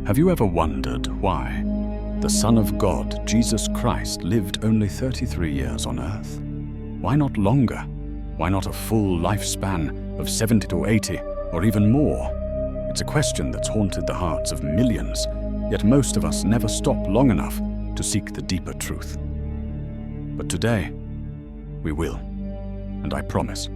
Have you ever wondered why the Son of God, Jesus Christ, lived only 33 years on earth? Why not longer? Why not a full lifespan of 70 to 80 or even more? It's a question that's haunted the hearts of millions, yet most of us never stop long enough to seek the deeper truth. But today, we will, and I promise.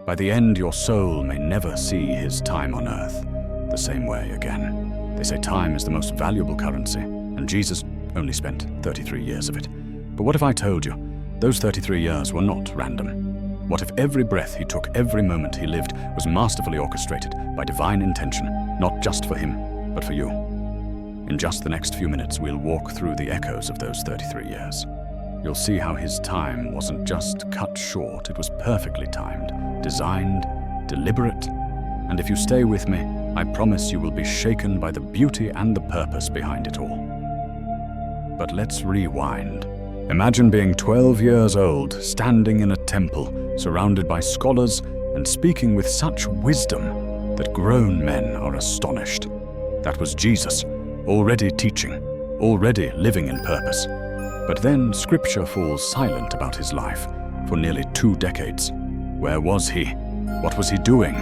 By the end, your soul may never see his time on earth the same way again. They say time is the most valuable currency, and Jesus only spent 33 years of it. But what if I told you those 33 years were not random? What if every breath he took, every moment he lived, was masterfully orchestrated by divine intention, not just for him, but for you? In just the next few minutes, we'll walk through the echoes of those 33 years. You'll see how his time wasn't just cut short, it was perfectly timed, designed, deliberate. And if you stay with me, I promise you will be shaken by the beauty and the purpose behind it all. But let's rewind. Imagine being 12 years old, standing in a temple, surrounded by scholars and speaking with such wisdom that grown men are astonished. That was Jesus, already teaching, already living in purpose. But then Scripture falls silent about his life for nearly 2 decades. Where was he? What was he doing?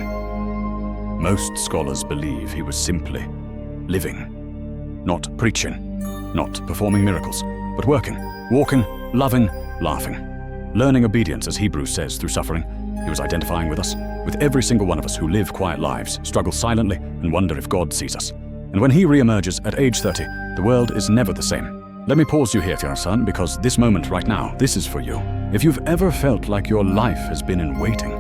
Most scholars believe he was simply living, not preaching, not performing miracles, but working, walking, loving, laughing, learning obedience, as Hebrews says, through suffering. He was identifying with us, with every single one of us who live quiet lives, struggle silently, and wonder if God sees us. And when he reemerges at age 30, the world is never the same. Let me pause you here, dear son, because this moment right now, this is for you. If you've ever felt like your life has been in waiting,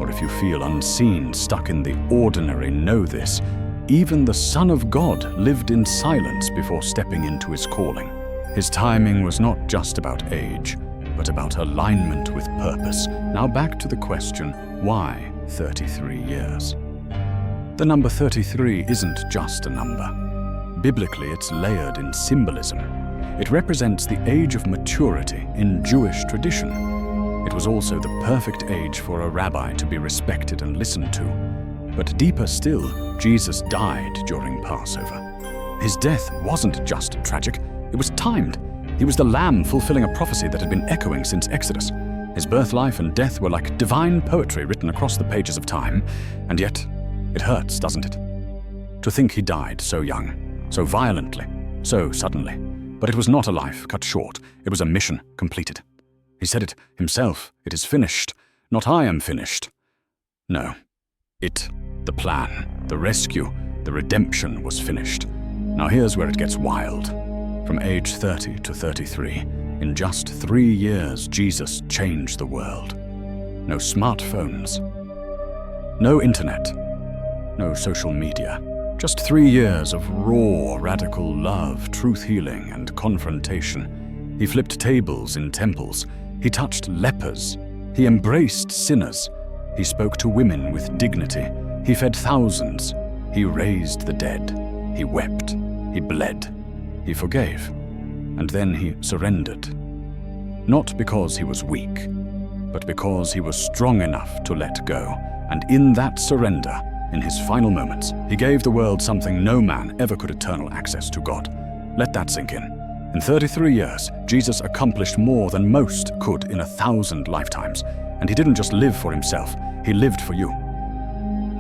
or if you feel unseen, stuck in the ordinary, know this. Even the Son of God lived in silence before stepping into his calling. His timing was not just about age, but about alignment with purpose. Now back to the question, why 33 years? The number 33 isn't just a number. Biblically, it's layered in symbolism. It represents the age of maturity in Jewish tradition. It was also the perfect age for a rabbi to be respected and listened to. But deeper still, Jesus died during Passover. His death wasn't just tragic, it was timed. He was the Lamb fulfilling a prophecy that had been echoing since Exodus. His birth, life, and death were like divine poetry written across the pages of time, and yet it hurts, doesn't it? To think he died so young, so violently, so suddenly. But it was not a life cut short, it was a mission completed. He said it himself, it is finished, not I am finished. No, the plan, the rescue, the redemption was finished. Now here's where it gets wild. From age 30 to 33, in just 3 years, Jesus changed the world. No smartphones, no internet, no social media. Just 3 years of raw, radical love, truth healing, and confrontation. He flipped tables in temples. He touched lepers. He embraced sinners. He spoke to women with dignity. He fed thousands. He raised the dead. He wept. He bled. He forgave. And then he surrendered. Not because he was weak, but because he was strong enough to let go. And in that surrender, in his final moments, he gave the world something no man ever could: eternal access to God. Let that sink in. In 33 years, Jesus accomplished more than most could in 1,000 lifetimes. And he didn't just live for himself, he lived for you.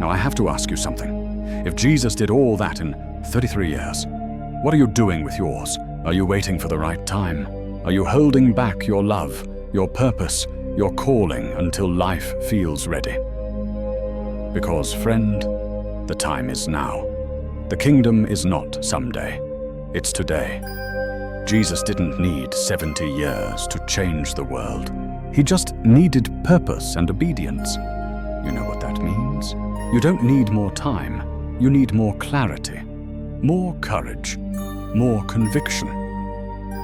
Now I have to ask you something. If Jesus did all that in 33 years, what are you doing with yours? Are you waiting for the right time? Are you holding back your love, your purpose, your calling until life feels ready? Because, friend, the time is now. The kingdom is not someday, it's today. Jesus didn't need 70 years to change the world. He just needed purpose and obedience. You know what that means? You don't need more time, you need more clarity, more courage, more conviction.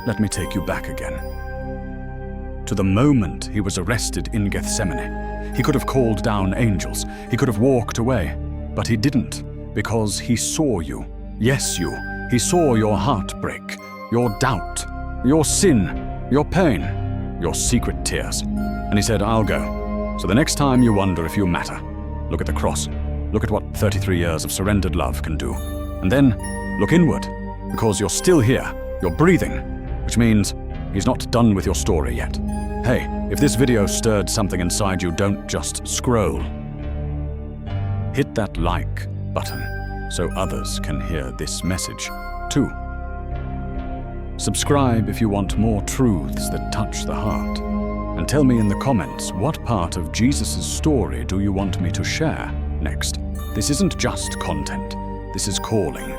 Let me take you back again. To the moment he was arrested in Gethsemane. He could have called down angels. He could have walked away. But he didn't, because he saw you. Yes, you. He saw your heartbreak, your doubt, your sin, your pain, your secret tears. And he said, I'll go. So the next time you wonder if you matter, look at the cross. Look at what 33 years of surrendered love can do. And then look inward, because you're still here, you're breathing, which means he's not done with your story yet. Hey, if this video stirred something inside you, don't just scroll. Hit that like button so others can hear this message too. Subscribe if you want more truths that touch the heart. And tell me in the comments, what part of Jesus' story do you want me to share next? This isn't just content, this is calling.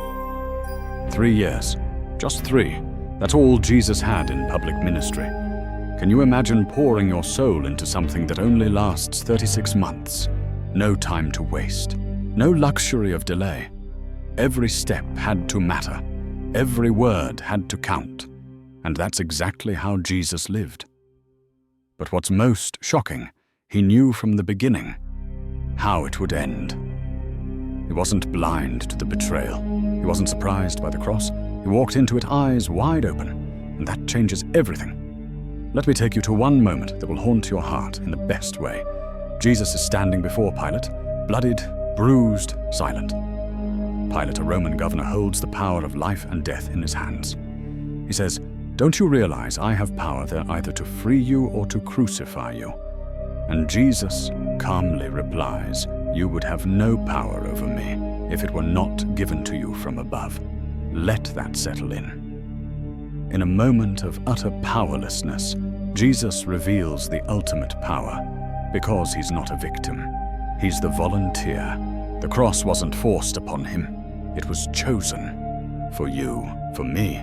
3 years, just 3. That's all Jesus had in public ministry. Can you imagine pouring your soul into something that only lasts 36 months? No time to waste, no luxury of delay. Every step had to matter, every word had to count. And that's exactly how Jesus lived. But what's most shocking, he knew from the beginning how it would end. He wasn't blind to the betrayal. He wasn't surprised by the cross. He walked into it eyes wide open, and that changes everything. Let me take you to one moment that will haunt your heart in the best way. Jesus is standing before Pilate, bloodied, bruised, silent. Pilate, a Roman governor, holds the power of life and death in his hands. He says, "Don't you realize I have power there either to free you or to crucify you?" And Jesus calmly replies, "You would have no power over me if it were not given to you from above." Let that settle in. In a moment of utter powerlessness, Jesus reveals the ultimate power, because he's not a victim. He's the volunteer. The cross wasn't forced upon him. It was chosen. For you, for me.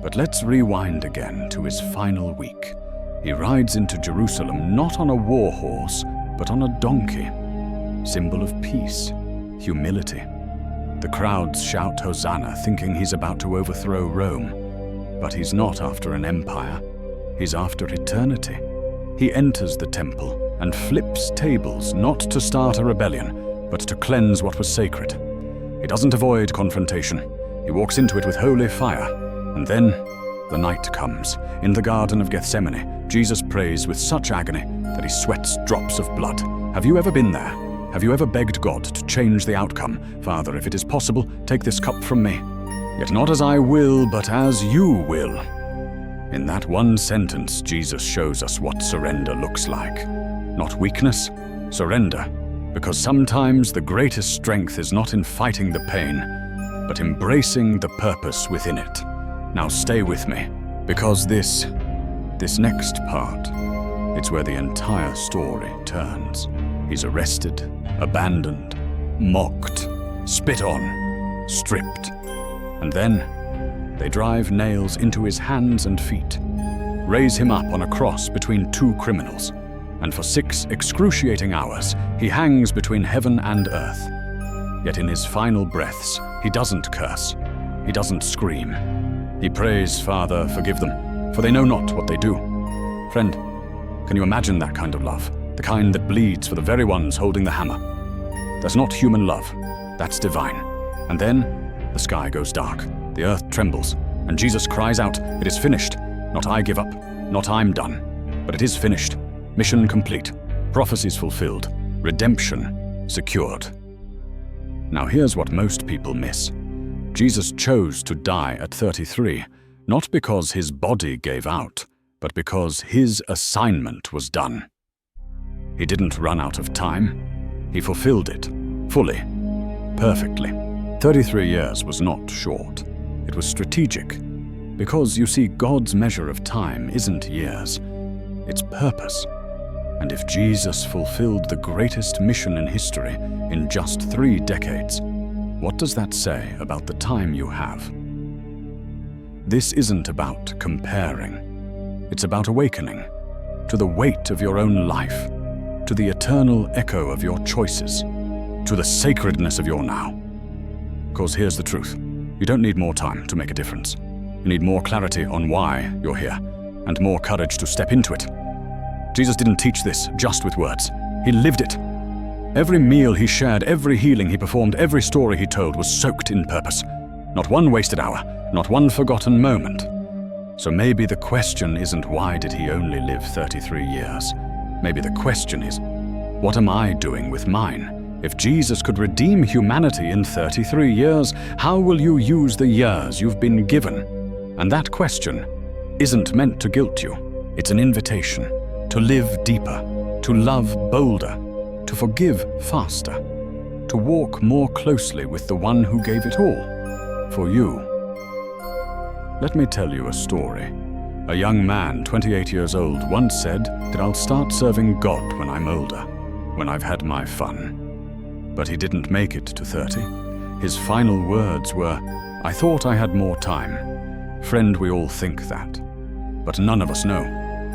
But let's rewind again to his final week. He rides into Jerusalem not on a war horse, but on a donkey. Symbol of peace, humility. The crowds shout Hosanna, thinking he's about to overthrow Rome. But he's not after an empire. He's after eternity. He enters the temple and flips tables, not to start a rebellion, but to cleanse what was sacred. He doesn't avoid confrontation. He walks into it with holy fire. And then the night comes. In the Garden of Gethsemane, Jesus prays with such agony that he sweats drops of blood. Have you ever been there? Have you ever begged God to change the outcome? "Father, if it is possible, take this cup from me. Yet not as I will, but as you will." In that one sentence, Jesus shows us what surrender looks like. Not weakness, surrender. Because sometimes the greatest strength is not in fighting the pain, but embracing the purpose within it. Now stay with me, because this next part, it's where the entire story turns. He's arrested, abandoned, mocked, spit on, stripped. And then they drive nails into his hands and feet, raise him up on a cross between 2 criminals, and for 6 excruciating hours, he hangs between heaven and earth. Yet in his final breaths, he doesn't curse, he doesn't scream. He prays, "Father, forgive them, for they know not what they do." Friend, can you imagine that kind of love? The kind that bleeds for the very ones holding the hammer. That's not human love, that's divine. And then the sky goes dark, the earth trembles, and Jesus cries out, "It is finished. Not I give up, not I'm done, but it is finished. Mission complete, prophecies fulfilled, redemption secured." Now here's what most people miss. Jesus chose to die at 33, not because his body gave out, but because his assignment was done. He didn't run out of time. He fulfilled it, fully, perfectly. 33 years was not short. It was strategic. Because, you see, God's measure of time isn't years, it's purpose. And if Jesus fulfilled the greatest mission in history in just 3 decades, what does that say about the time you have? This isn't about comparing. It's about awakening to the weight of your own life, to the eternal echo of your choices, to the sacredness of your now. Because here's the truth. You don't need more time to make a difference. You need more clarity on why you're here, and more courage to step into it. Jesus didn't teach this just with words. He lived it. Every meal he shared, every healing he performed, every story he told was soaked in purpose. Not one wasted hour, not one forgotten moment. So maybe the question isn't why did he only live 33 years? Maybe the question is, what am I doing with mine? If Jesus could redeem humanity in 33 years, how will you use the years you've been given? And that question isn't meant to guilt you. It's an invitation to live deeper, to love bolder, to forgive faster, to walk more closely with the one who gave it all for you. Let me tell you a story. A young man, 28 years old, once said that I'll start serving God when I'm older, when I've had my fun. But he didn't make it to 30. His final words were, "I thought I had more time." Friend, we all think that, but none of us know.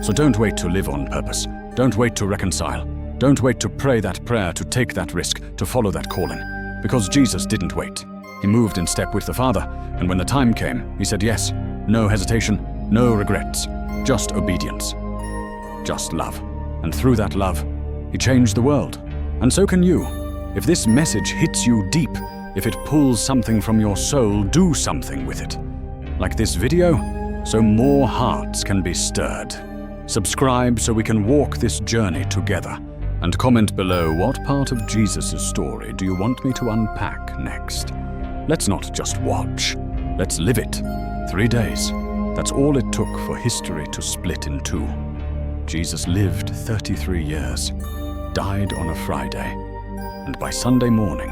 So don't wait to live on purpose. Don't wait to reconcile. Don't wait to pray that prayer, to take that risk, to follow that calling. Because Jesus didn't wait. He moved in step with the Father, and when the time came, he said yes. No hesitation, no regrets, just obedience, just love. And through that love, he changed the world. And so can you. If this message hits you deep, if it pulls something from your soul, do something with it. Like this video, so more hearts can be stirred. Subscribe so we can walk this journey together. And comment below, what part of Jesus' story do you want me to unpack next? Let's not just watch, let's live it. 3 days, that's all it took for history to split in two. Jesus lived 33 years, died on a Friday, and by Sunday morning,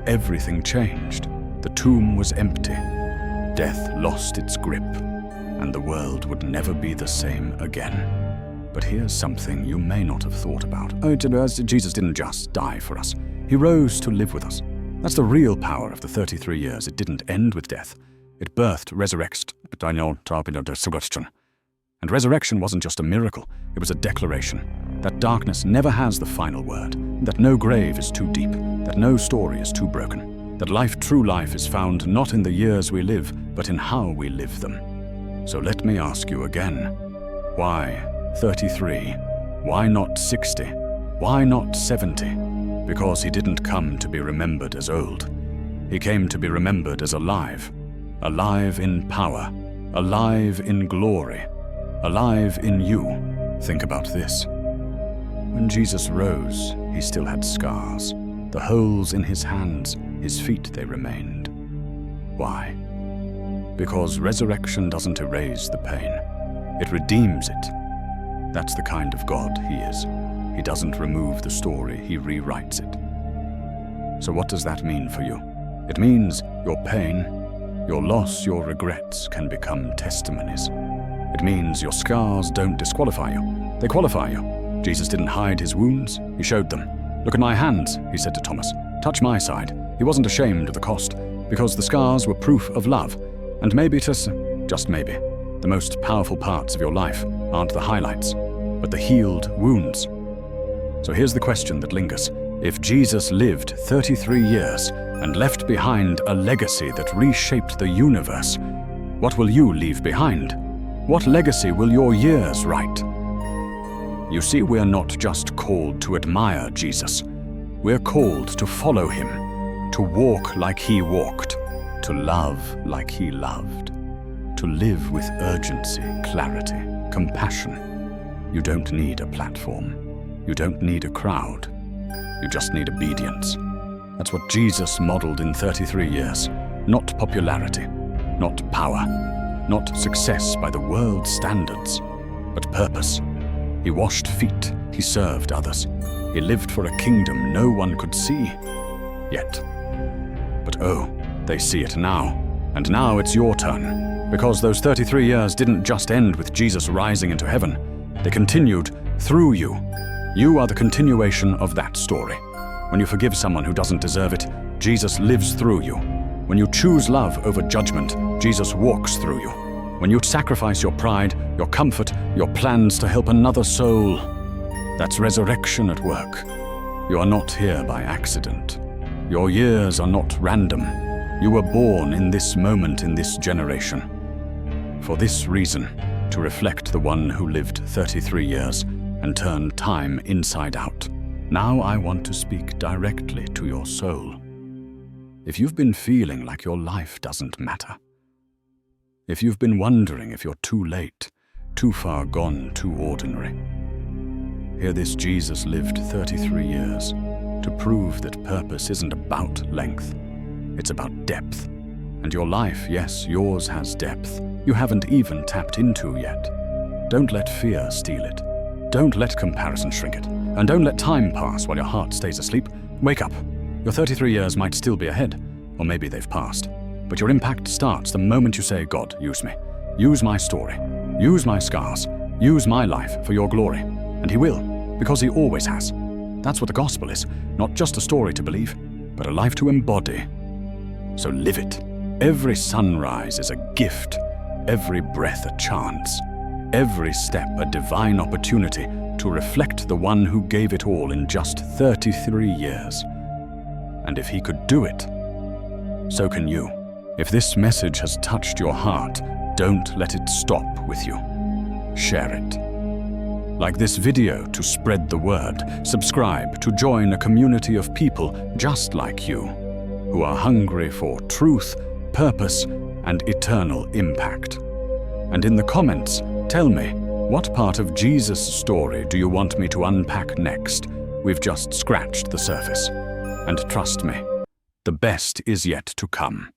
everything changed. The tomb was empty, death lost its grip, and the world would never be the same again. But here's something you may not have thought about. Jesus didn't just die for us. He rose to live with us. That's the real power of the 33 years. It didn't end with death. It birthed resurrection. And resurrection wasn't just a miracle. It was a declaration that darkness never has the final word, that no grave is too deep, that no story is too broken, that true life is found not in the years we live, but in how we live them. So let me ask you again, why 33? Why not 60? Why not 70? Because he didn't come to be remembered as old. He came to be remembered as alive. Alive in power. Alive in glory. Alive in you. Think about this. When Jesus rose, he still had scars. The holes in his hands, his feet they remained. Why? Because resurrection doesn't erase the pain. It redeems it. That's the kind of God he is. He doesn't remove the story, he rewrites it. So what does that mean for you? It means your pain, your loss, your regrets can become testimonies. It means your scars don't disqualify you, they qualify you. Jesus didn't hide his wounds, he showed them. Look at my hands, he said to Thomas. Touch my side. He wasn't ashamed of the cost, because the scars were proof of love. And maybe just maybe, the most powerful parts of your life aren't the highlights, but the healed wounds. So here's the question that lingers. If Jesus lived 33 years and left behind a legacy that reshaped the universe, what will you leave behind? What legacy will your years write? You see, we're not just called to admire Jesus. We're called to follow him, to walk like he walked, to love like he loved, to live with urgency, clarity, compassion. You don't need a platform. You don't need a crowd. You just need obedience. That's what Jesus modeled in 33 years. Not popularity, not power, not success by the world's standards, but purpose. He washed feet, he served others. He lived for a kingdom no one could see yet. But oh, they see it now. And now it's your turn. Because those 33 years didn't just end with Jesus rising into heaven. They continued through you. You are the continuation of that story. When you forgive someone who doesn't deserve it, Jesus lives through you. When you choose love over judgment, Jesus walks through you. When you sacrifice your pride, your comfort, your plans to help another soul, that's resurrection at work. You are not here by accident. Your years are not random. You were born in this moment, in this generation. For this reason, to reflect the one who lived 33 years and turned time inside out. Now I want to speak directly to your soul. If you've been feeling like your life doesn't matter, if you've been wondering if you're too late, too far gone, too ordinary, hear this: Jesus lived 33 years. to prove that purpose isn't about length. It's about depth. And your life, yes, yours has depth you haven't even tapped into yet. Don't let fear steal it. Don't let comparison shrink it. And don't let time pass while your heart stays asleep. Wake up. Your 33 years might still be ahead, or maybe they've passed. But your impact starts the moment you say, God, use me. Use my story. Use my scars. Use my life for your glory. And he will, because he always has. That's what the gospel is. Not just a story to believe, but a life to embody. So live it. Every sunrise is a gift. Every breath a chance. Every step a divine opportunity to reflect the one who gave it all in just 33 years. And if he could do it, so can you. If this message has touched your heart, don't let it stop with you. Share it. Like this video to spread the word. Subscribe to join a community of people just like you, who are hungry for truth, purpose, and eternal impact. And in the comments, tell me, what part of Jesus' story do you want me to unpack next? We've just scratched the surface. And trust me, the best is yet to come.